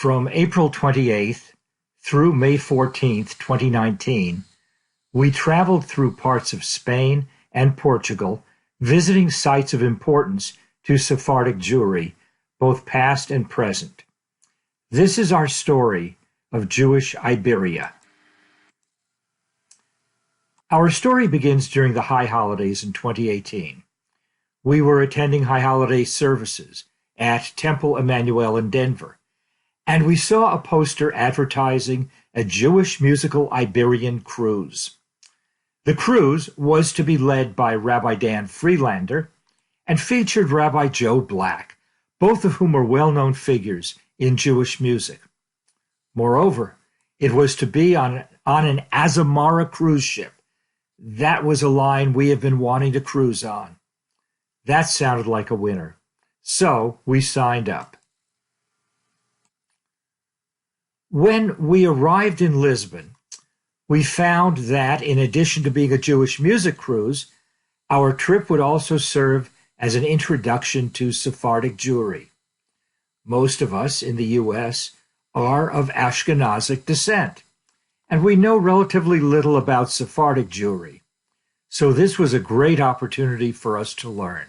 From April 28th through May 14th, 2019, we traveled through parts of Spain and Portugal, visiting sites of importance to Sephardic Jewry, both past and present. This is our story of Jewish Iberia. Our story begins during the High Holidays in 2018. We were attending High Holiday services at Temple Emmanuel in Denver, and we saw a poster advertising a Jewish musical Iberian cruise. The cruise was to be led by Rabbi Dan Friedlander and featured Rabbi Joe Black, both of whom are well-known figures in Jewish music. Moreover, it was to be on an Azamara cruise ship. That was a line we have been wanting to cruise on. That sounded like a winner. So we signed up. When we arrived in Lisbon, we found that in addition to being a Jewish music cruise, our trip would also serve as an introduction to Sephardic Jewry. Most of us in the U.S. are of Ashkenazic descent, and we know relatively little about Sephardic Jewry, so this was a great opportunity for us to learn.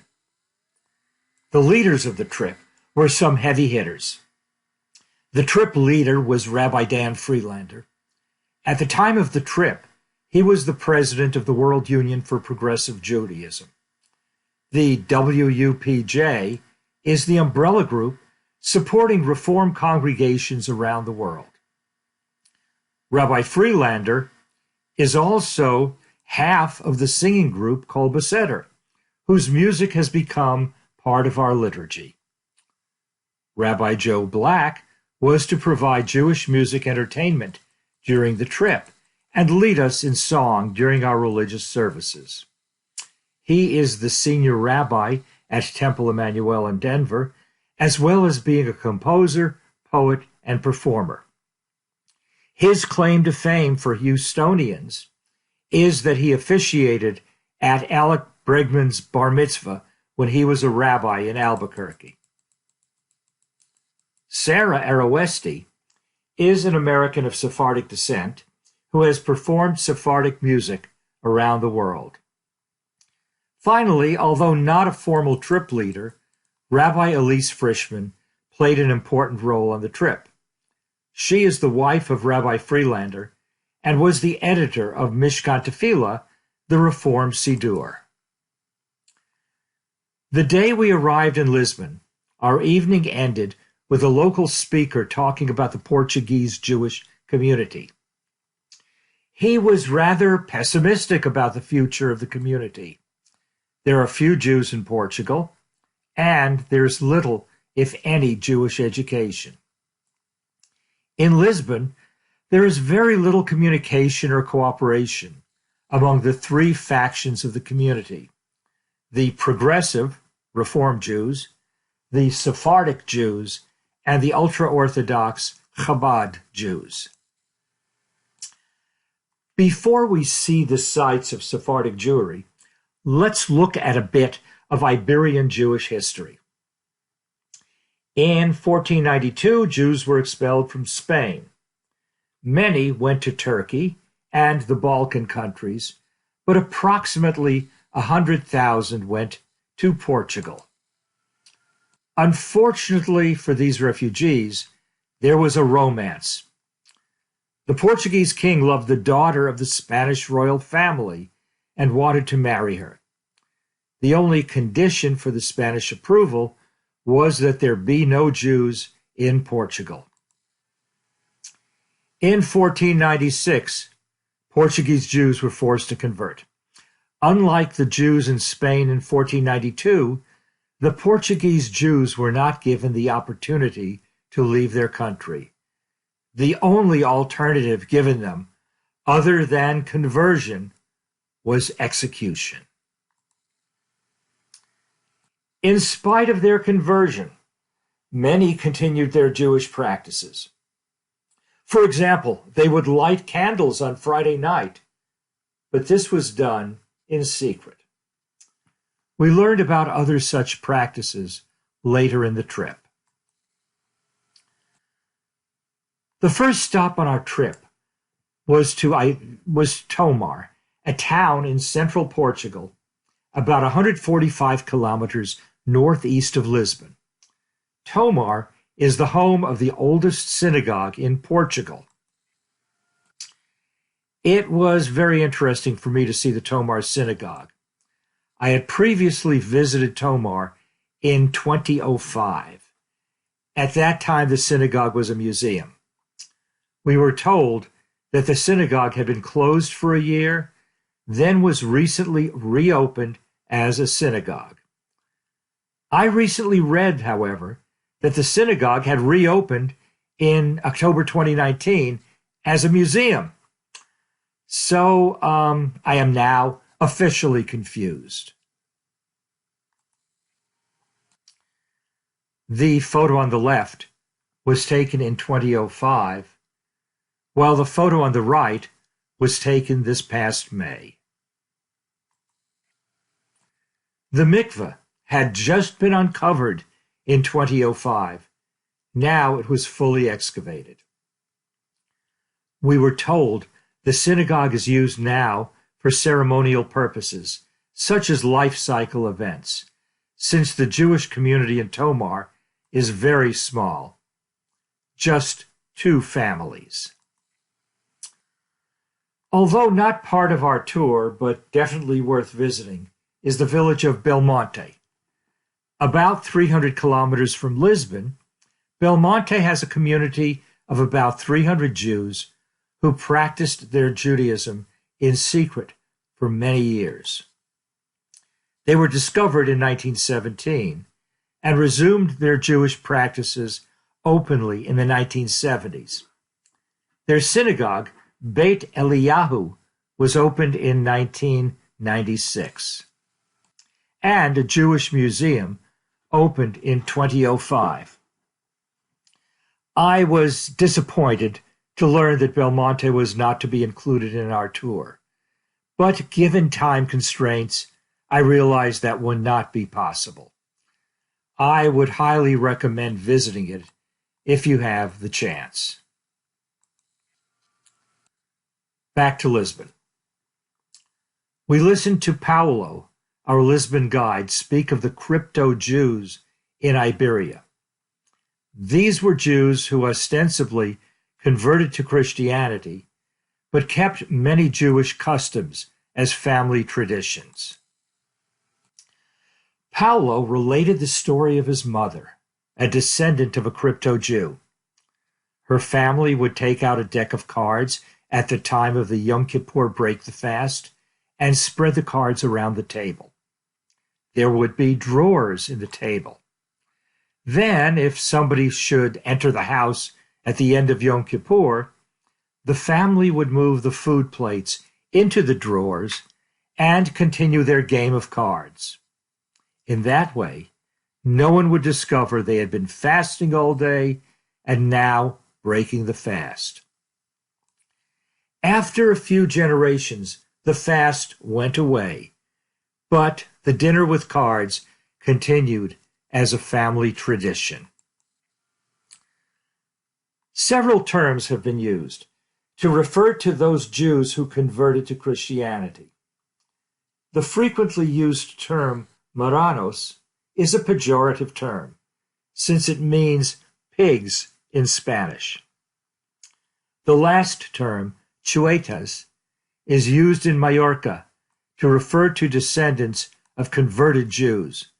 The leaders of the trip were some heavy hitters. The trip leader was Rabbi Dan Friedlander. At the time of the trip, he was the president of the World Union for Progressive Judaism. The WUPJ is the umbrella group supporting Reform congregations around the world. Rabbi Friedlander is also half of the singing group Kol Beseder, whose music has become part of our liturgy. Rabbi Joe Black was to provide Jewish music entertainment during the trip and lead us in song during our religious services. He is the senior rabbi at Temple Emmanuel in Denver, as well as being a composer, poet, and performer. His claim to fame for Houstonians is that he officiated at Alec Bregman's bar mitzvah when he was a rabbi in Albuquerque. Sarah Arowesti is an American of Sephardic descent who has performed Sephardic music around the world. Finally, although not a formal trip leader, Rabbi Elise Frischman played an important role on the trip. She is the wife of Rabbi Friedlander and was the editor of Mishkan Tefillah, the Reform Siddur. The day we arrived in Lisbon, our evening ended with a local speaker talking about the Portuguese Jewish community. He was rather pessimistic about the future of the community. There are few Jews in Portugal, and there's little, if any, Jewish education. In Lisbon, there is very little communication or cooperation among the three factions of the community: the progressive, Reform Jews, the Sephardic Jews, and the ultra-Orthodox Chabad Jews. Before we see the sites of Sephardic Jewry, let's look at a bit of Iberian Jewish history. In 1492, Jews were expelled from Spain. Many went to Turkey and the Balkan countries, but approximately 100,000 went to Portugal. Unfortunately for these refugees, there was a romance. The Portuguese king loved the daughter of the Spanish royal family and wanted to marry her. The only condition for the Spanish approval was that there be no Jews in Portugal. In 1496, Portuguese Jews were forced to convert. Unlike the Jews in Spain in 1492, the Portuguese Jews were not given the opportunity to leave their country. The only alternative given them, other than conversion, was execution. In spite of their conversion, many continued their Jewish practices. For example, they would light candles on Friday night, but this was done in secret. We learned about other such practices later in the trip. The first stop on our trip was Tomar, a town in central Portugal, about 145 kilometers northeast of Lisbon. Tomar is the home of the oldest synagogue in Portugal. It was very interesting for me to see the Tomar synagogue. I had previously visited Tomar in 2005. At that time, the synagogue was a museum. We were told that the synagogue had been closed for a year, then was recently reopened as a synagogue. I recently read, however, that the synagogue had reopened in October 2019 as a museum. So I am now officially confused. The photo on the left was taken in 2005, while the photo on the right was taken this past May. The mikveh had just been uncovered in 2005. Now it was fully excavated. We were told the synagogue is used now for ceremonial purposes, such as life cycle events, since the Jewish community in Tomar is very small, just 2 families. Although not part of our tour, but definitely worth visiting, is the village of Belmonte. About 300 kilometers from Lisbon, Belmonte has a community of about 300 Jews who practiced their Judaism in secret for many years. They were discovered in 1917 and resumed their Jewish practices openly in the 1970s. Their synagogue, Beit Eliyahu, was opened in 1996, and a Jewish museum opened in 2005. I was disappointed to learn that Belmonte was not to be included in our tour, but given time constraints, I realized that would not be possible. I would highly recommend visiting it if you have the chance. Back to Lisbon. We listened to Paulo, our Lisbon guide, speak of the crypto-Jews in Iberia. These were Jews who ostensibly converted to Christianity, but kept many Jewish customs as family traditions. Paulo related the story of his mother, a descendant of a crypto-Jew. Her family would take out a deck of cards at the time of the Yom Kippur break the fast and spread the cards around the table. There would be drawers in the table. Then, if somebody should enter the house at the end of Yom Kippur, the family would move the food plates into the drawers and continue their game of cards. In that way, no one would discover they had been fasting all day and now breaking the fast. After a few generations, the fast went away, but the dinner with cards continued as a family tradition. Several terms have been used to refer to those Jews who converted to Christianity. The frequently used term marranos is a pejorative term, since it means pigs in Spanish. The last term, chuetas, is used in Mallorca to refer to descendants of converted Jews,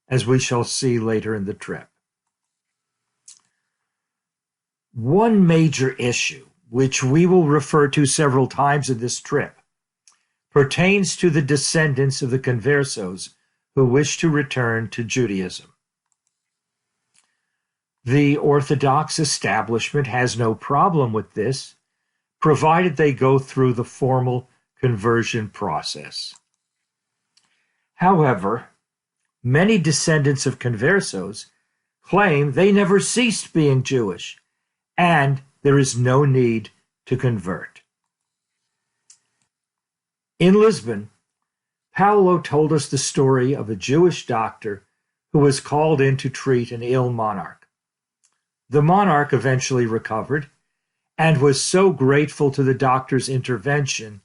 as we shall see later in the trip. One major issue, which we will refer to several times in this trip, pertains to the descendants of the conversos who wish to return to Judaism. The Orthodox establishment has no problem with this, provided they go through the formal conversion process. However, many descendants of conversos claim they never ceased being Jewish, and there is no need to convert. In Lisbon, Paulo told us the story of a Jewish doctor who was called in to treat an ill monarch. The monarch eventually recovered, and was so grateful to the doctor's intervention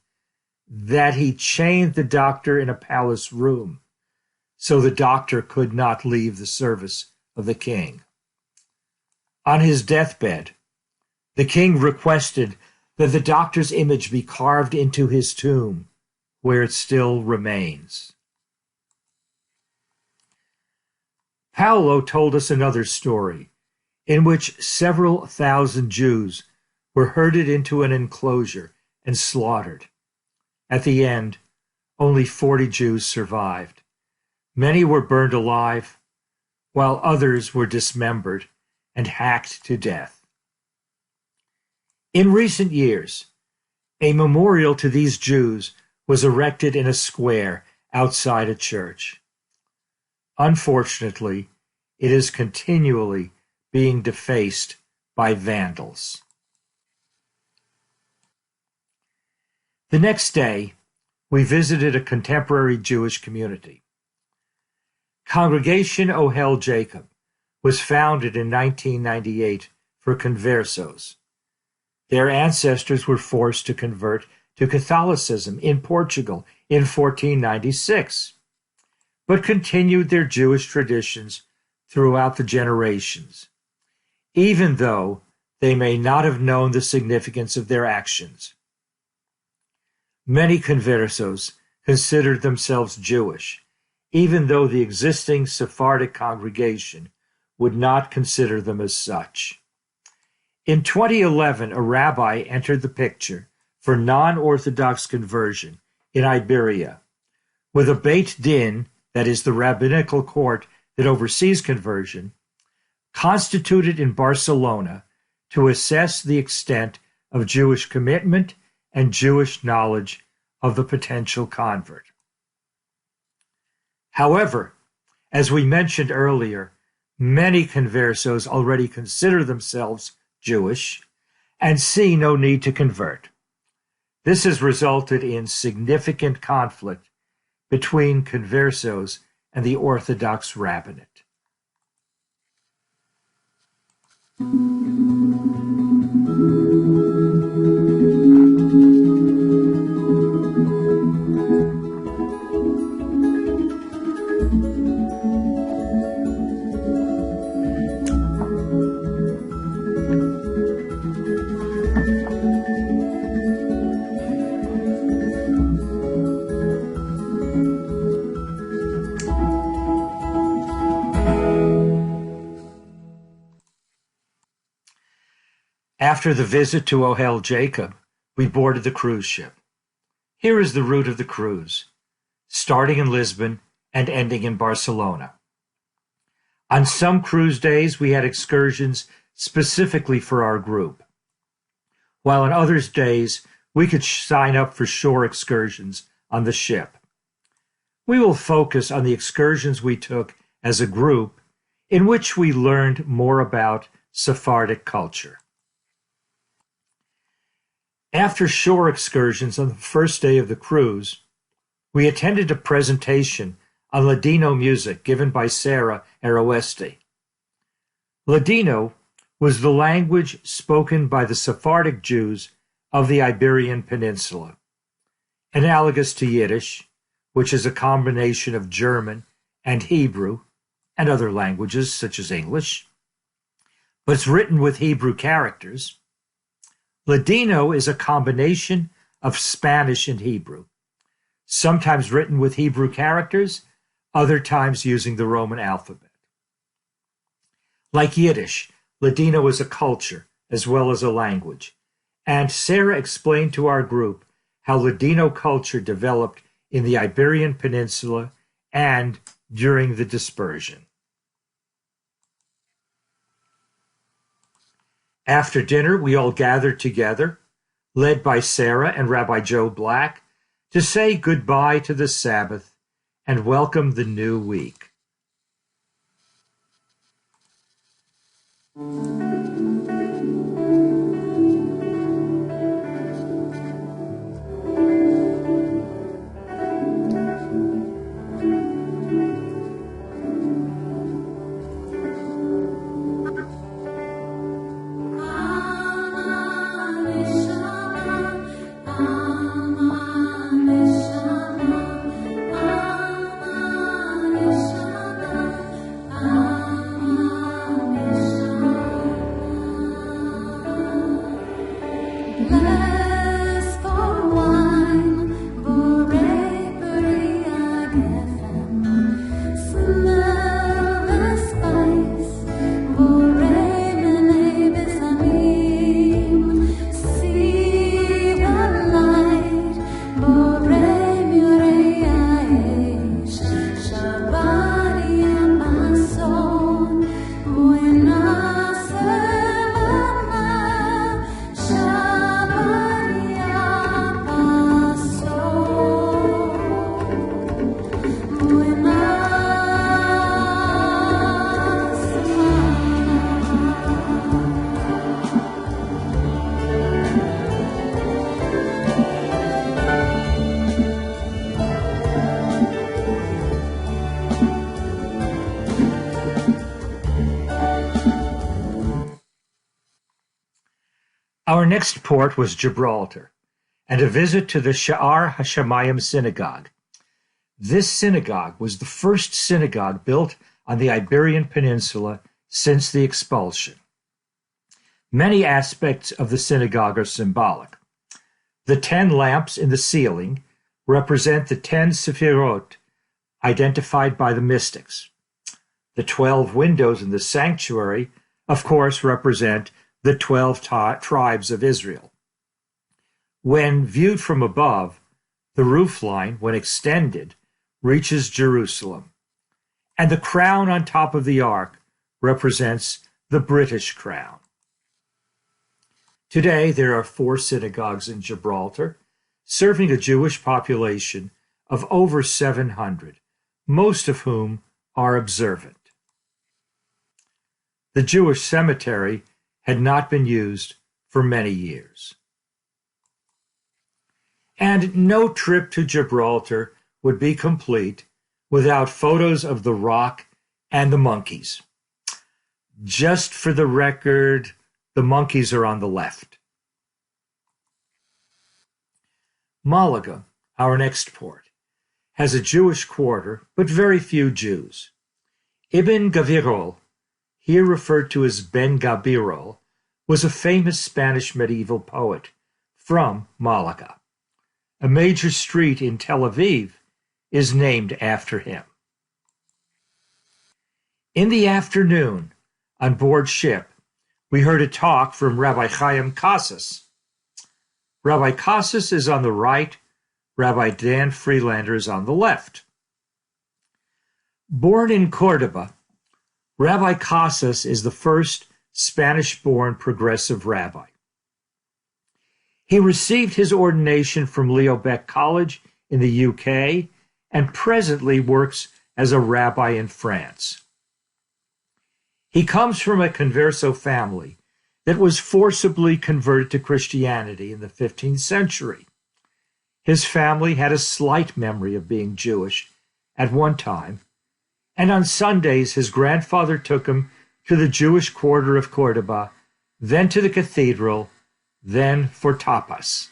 that he chained the doctor in a palace room so the doctor could not leave the service of the king. On his deathbed, the king requested that the doctor's image be carved into his tomb, where it still remains. Paolo told us another story in which several thousand Jews were herded into an enclosure and slaughtered. At the end, only 40 Jews survived. Many were burned alive, while others were dismembered and hacked to death. In recent years, a memorial to these Jews was erected in a square outside a church. Unfortunately, it is continually being defaced by vandals. The next day, we visited a contemporary Jewish community. Congregation Ohel Jacob was founded in 1998 for conversos. Their ancestors were forced to convert to Catholicism in Portugal in 1496, but continued their Jewish traditions throughout the generations, even though they may not have known the significance of their actions. Many conversos considered themselves Jewish, even though the existing Sephardic congregation would not consider them as such. In 2011, a rabbi entered the picture for non-Orthodox conversion in Iberia, with a Beit Din, that is the rabbinical court that oversees conversion, constituted in Barcelona to assess the extent of Jewish commitment and Jewish knowledge of the potential convert. However, as we mentioned earlier, many conversos already consider themselves Jewish and see no need to convert. This has resulted in significant conflict between conversos and the Orthodox rabbinate. After the visit to Ohel Jacob, we boarded the cruise ship. Here is the route of the cruise, starting in Lisbon and ending in Barcelona. On some cruise days, we had excursions specifically for our group, while on others days, we could sign up for shore excursions on the ship. We will focus on the excursions we took as a group, in which we learned more about Sephardic culture. After shore excursions on the first day of the cruise, we attended a presentation on Ladino music given by Sarah Aroeste. Ladino was the language spoken by the Sephardic Jews of the Iberian Peninsula, analogous to Yiddish, which is a combination of German and Hebrew and other languages such as English, but it's written with Hebrew characters. Ladino is a combination of Spanish and Hebrew, sometimes written with Hebrew characters, other times using the Roman alphabet. Like Yiddish, Ladino is a culture as well as a language, and Sarah explained to our group how Ladino culture developed in the Iberian Peninsula and during the dispersion. After dinner, we all gathered together, led by Sarah and Rabbi Joe Black, to say goodbye to the Sabbath and welcome the new week. Our next port was Gibraltar, and a visit to the Sha'ar HaShamayim synagogue. This synagogue was the first synagogue built on the Iberian Peninsula since the expulsion. Many aspects of the synagogue are symbolic. The 10 lamps in the ceiling represent the 10 Sephirot identified by the mystics. The 12 windows in the sanctuary, of course, represent the 12 tribes of Israel. When viewed from above, the roofline, when extended, reaches Jerusalem, and the crown on top of the ark represents the British crown. Today, there are 4 synagogues in Gibraltar, serving a Jewish population of over 700, most of whom are observant. The Jewish cemetery had not been used for many years. And no trip to Gibraltar would be complete without photos of the rock and the monkeys. Just for the record, the monkeys are on the left. Malaga, our next port, has a Jewish quarter, but very few Jews. Ibn Gabirol, here referred to as Ben Gabirol, was a famous Spanish medieval poet from Malaga. A major street in Tel Aviv is named after him. In the afternoon, on board ship, we heard a talk from Rabbi Chaim Casas. Rabbi Casas is on the right, Rabbi Dan Freelander is on the left. Born in Cordoba, Rabbi Casas is the first Spanish-born progressive rabbi. He received his ordination from Leo Beck College in the UK and presently works as a rabbi in France. He comes from a converso family that was forcibly converted to Christianity in the 15th century. His family had a slight memory of being Jewish at one time, and on Sundays his grandfather took him to the Jewish quarter of Cordoba, then to the cathedral, then for tapas.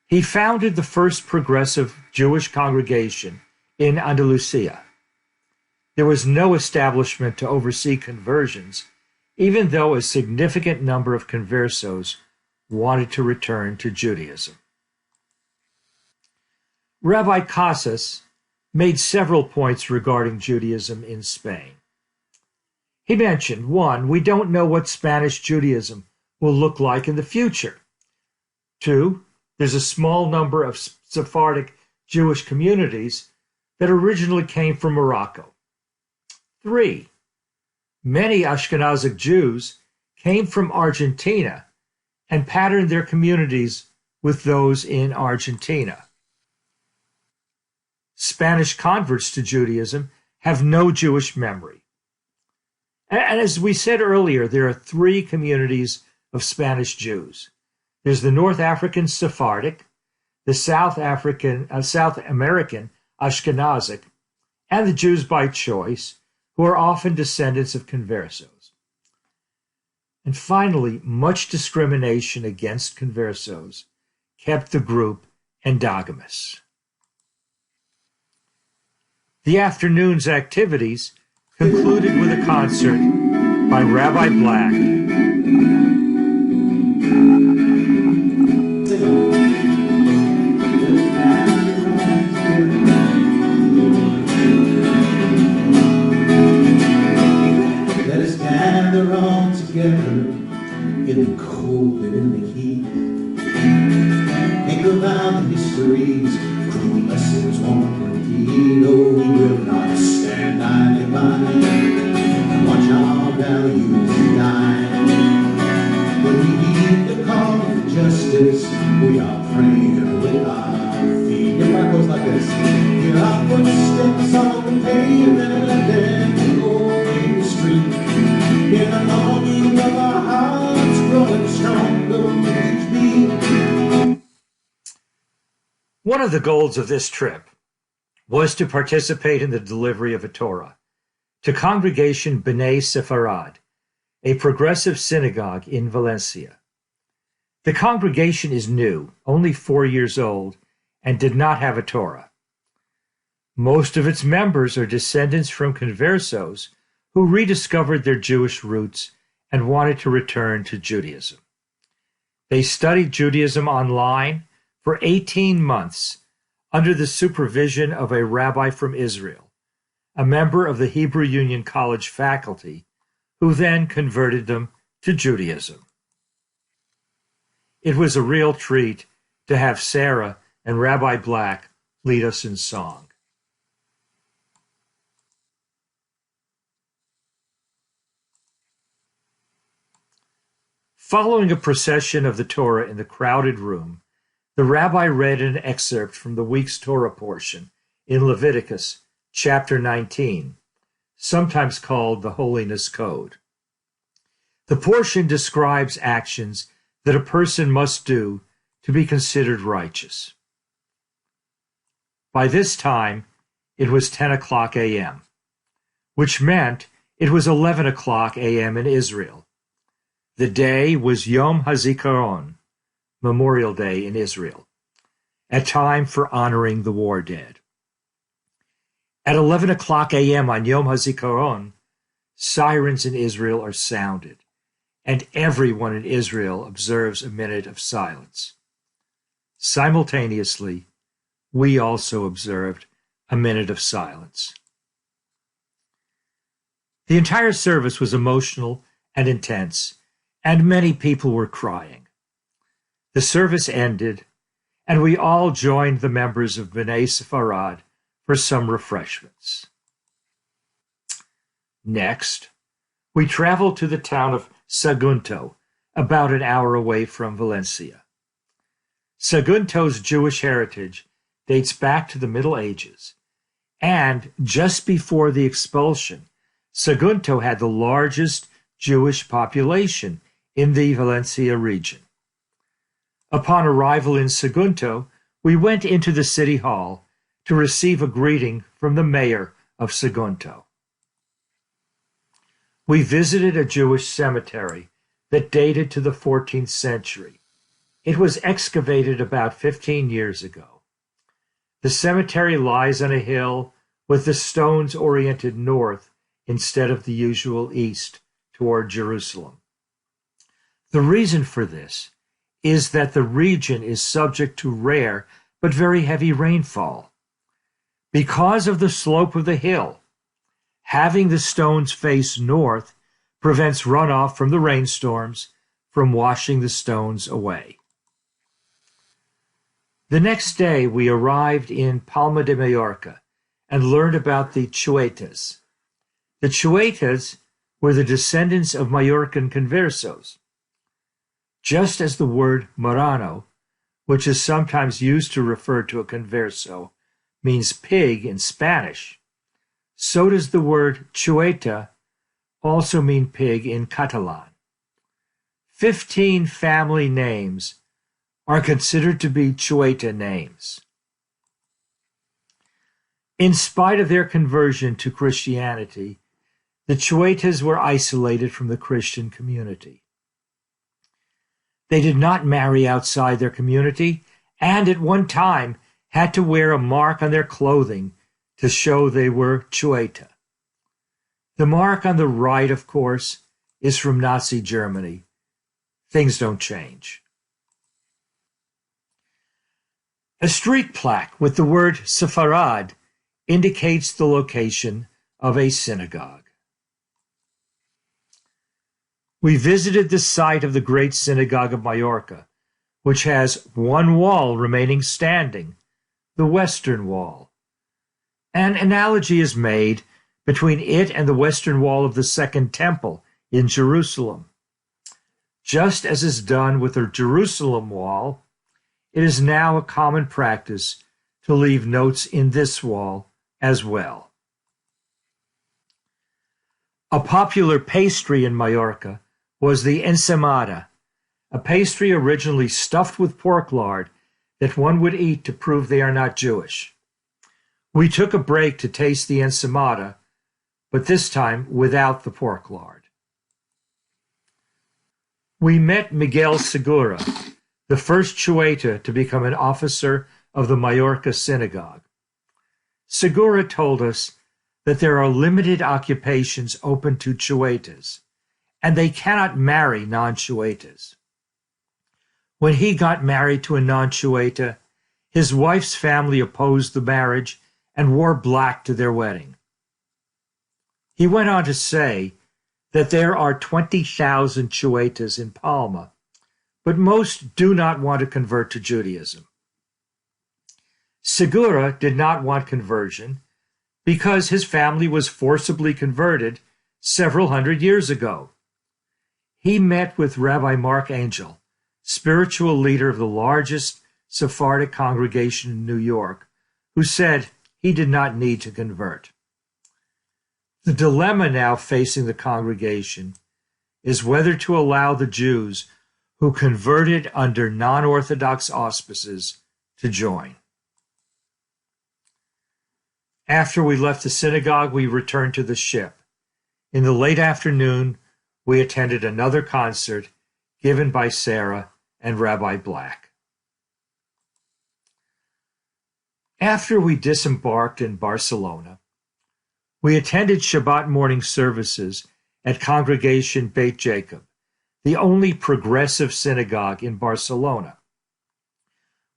He founded the first progressive Jewish congregation in Andalusia. There was no establishment to oversee conversions, even though a significant number of conversos wanted to return to Judaism. Rabbi Casas made several points regarding Judaism in Spain. He mentioned, 1, we don't know what Spanish Judaism will look like in the future. 2, there's a small number of Sephardic Jewish communities that originally came from Morocco. 3, many Ashkenazic Jews came from Argentina and patterned their communities with those in Argentina. Spanish converts to Judaism have no Jewish memory. And as we said earlier, there are 3 communities of Spanish Jews. There's the North African Sephardic, the South American Ashkenazic, and the Jews by choice, who are often descendants of conversos. And finally, much discrimination against conversos kept the group endogamous. The afternoon's activities concluded with a concert by Rabbi Black. Let us gather all together in the cold and in the heat. Think about the histories, cruel lessons won't repeat. Oh, we will not stand idly by and watch our values die. When we heed the call for justice, we are praying with our feet. Everybody goes like this. Hear our footsteps on the pavement and let them go in the street. Hear the longing of our hearts growing stronger with each beat. One of the goals of this trip was to participate in the delivery of a Torah to Congregation B'nai Sepharad, a progressive synagogue in Valencia. The congregation is new, only 4 years old, and did not have a Torah. Most of its members are descendants from conversos who rediscovered their Jewish roots and wanted to return to Judaism. They studied Judaism online for 18 months under the supervision of a rabbi from Israel, a member of the Hebrew Union College faculty, who then converted them to Judaism. It was a real treat to have Sarah and Rabbi Black lead us in song. Following a procession of the Torah in the crowded room, the rabbi read an excerpt from the week's Torah portion in Leviticus chapter 19, sometimes called the Holiness Code. The portion describes actions that a person must do to be considered righteous. By this time, it was 10 o'clock a.m., which meant it was 11 o'clock a.m. in Israel. The day was Yom HaZikaron, Memorial Day in Israel, a time for honoring the war dead. At 11 o'clock a.m. on Yom HaZikaron, sirens in Israel are sounded, and everyone in Israel observes a minute of silence. Simultaneously, we also observed a minute of silence. The entire service was emotional and intense, and many people were crying. The service ended, and we all joined the members of B'nai Sepharad for some refreshments. Next, we traveled to the town of Sagunto, about an hour away from Valencia. Sagunto's Jewish heritage dates back to the Middle Ages, and just before the expulsion, Sagunto had the largest Jewish population in the Valencia region. Upon arrival in Sagunto, we went into the city hall to receive a greeting from the mayor of Sagunto. We visited a Jewish cemetery that dated to the 14th century. It was excavated about 15 years ago. The cemetery lies on a hill with the stones oriented north instead of the usual east toward Jerusalem. The reason for this is that the region is subject to rare but very heavy rainfall. Because of the slope of the hill, having the stones face north prevents runoff from the rainstorms from washing the stones away. The next day, we arrived in Palma de Mallorca and learned about the Chuetas. The Chuetas were the descendants of Mallorcan conversos. Just as the word Marrano, which is sometimes used to refer to a converso, means pig in Spanish, so does the word Chueta also mean pig in Catalan. 15 family names are considered to be Chueta names. In spite of their conversion to Christianity, the Chuetas were isolated from the Christian community. They did not marry outside their community, and at one time had to wear a mark on their clothing to show they were Chueta. The mark on the right, of course, is from Nazi Germany. Things don't change. A street plaque with the word Sepharad indicates the location of a synagogue. We visited the site of the Great Synagogue of Mallorca, which has one wall remaining standing, the Western Wall. An analogy is made between it and the Western Wall of the Second Temple in Jerusalem. Just as is done with the Jerusalem Wall, it is now a common practice to leave notes in this wall as well. A popular pastry in Mallorca was the ensaimada, a pastry originally stuffed with pork lard that one would eat to prove they are not Jewish. We took a break to taste the ensaimada, but this time without the pork lard. We met Miguel Segura, the first Chueta to become an officer of the Mallorca synagogue. Segura told us that there are limited occupations open to Chuetas, and they cannot marry non-Chuetas. When he got married to a non-Chueta, his wife's family opposed the marriage and wore black to their wedding. He went on to say that there are 20,000 Chuetas in Palma, but most do not want to convert to Judaism. Segura did not want conversion because his family was forcibly converted several hundred years ago. He met with Rabbi Mark Angel, spiritual leader of the largest Sephardic congregation in New York, who said he did not need to convert. The dilemma now facing the congregation is whether to allow the Jews who converted under non-Orthodox auspices to join. After we left the synagogue, we returned to the ship. In the late afternoon, we attended another concert given by Sarah and Rabbi Black. After we disembarked in Barcelona, we attended Shabbat morning services at Congregation Beit Jacob, the only progressive synagogue in Barcelona.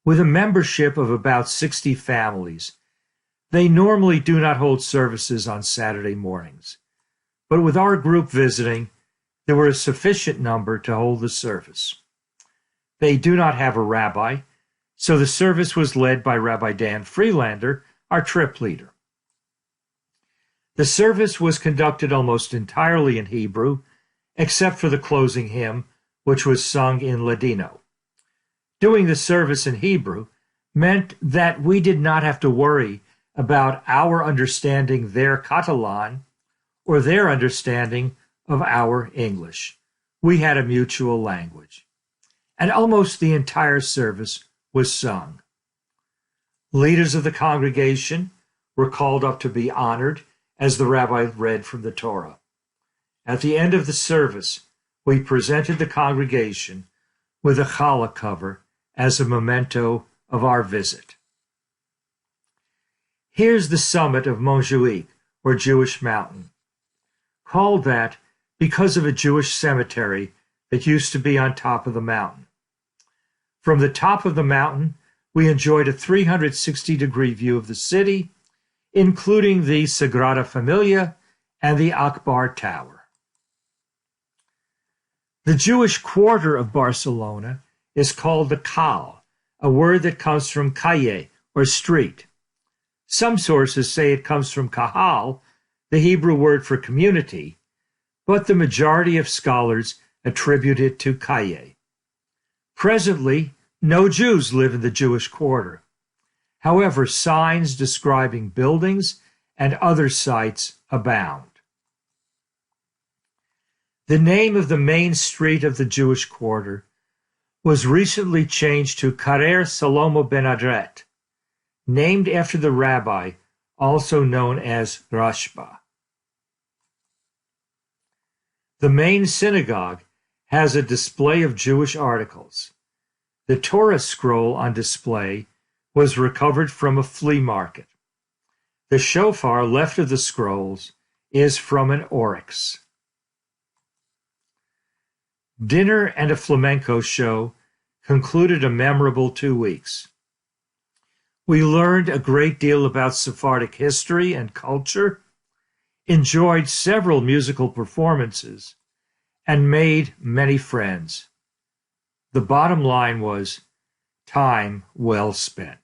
With a membership of about 60 families, they normally do not hold services on Saturday mornings, but with our group visiting, there were a sufficient number to hold the service. They do not have a rabbi, so the service was led by Rabbi Dan Freelander, our trip leader. The service was conducted almost entirely in Hebrew, except for the closing hymn, which was sung in Ladino. Doing the service in Hebrew meant that we did not have to worry about our understanding their Catalan or their understanding of our English. We had a mutual language. And almost the entire service was sung. Leaders of the congregation were called up to be honored as the rabbi read from the Torah. At the end of the service, we presented the congregation with a challah cover as a memento of our visit. Here's the summit of Montjuic, or Jewish Mountain, called that because of a Jewish cemetery that used to be on top of the mountain. From the top of the mountain, we enjoyed a 360-degree view of the city, including the Sagrada Familia and the Akbar Tower. The Jewish quarter of Barcelona is called the Kal, a word that comes from calle, or street. Some sources say it comes from kahal, the Hebrew word for community, but the majority of scholars attribute it to calle. Presently, no Jews live in the Jewish quarter. However, signs describing buildings and other sites abound. The name of the main street of the Jewish quarter was recently changed to Carrer Salomo ben Adret, named after the rabbi, also known as Rashba. The main synagogue has a display of Jewish articles. The Torah scroll on display was recovered from a flea market. The shofar left of the scrolls is from an oryx. Dinner and a flamenco show concluded a memorable 2 weeks. We learned a great deal about Sephardic history and culture, enjoyed several musical performances, and made many friends. The bottom line was time well spent.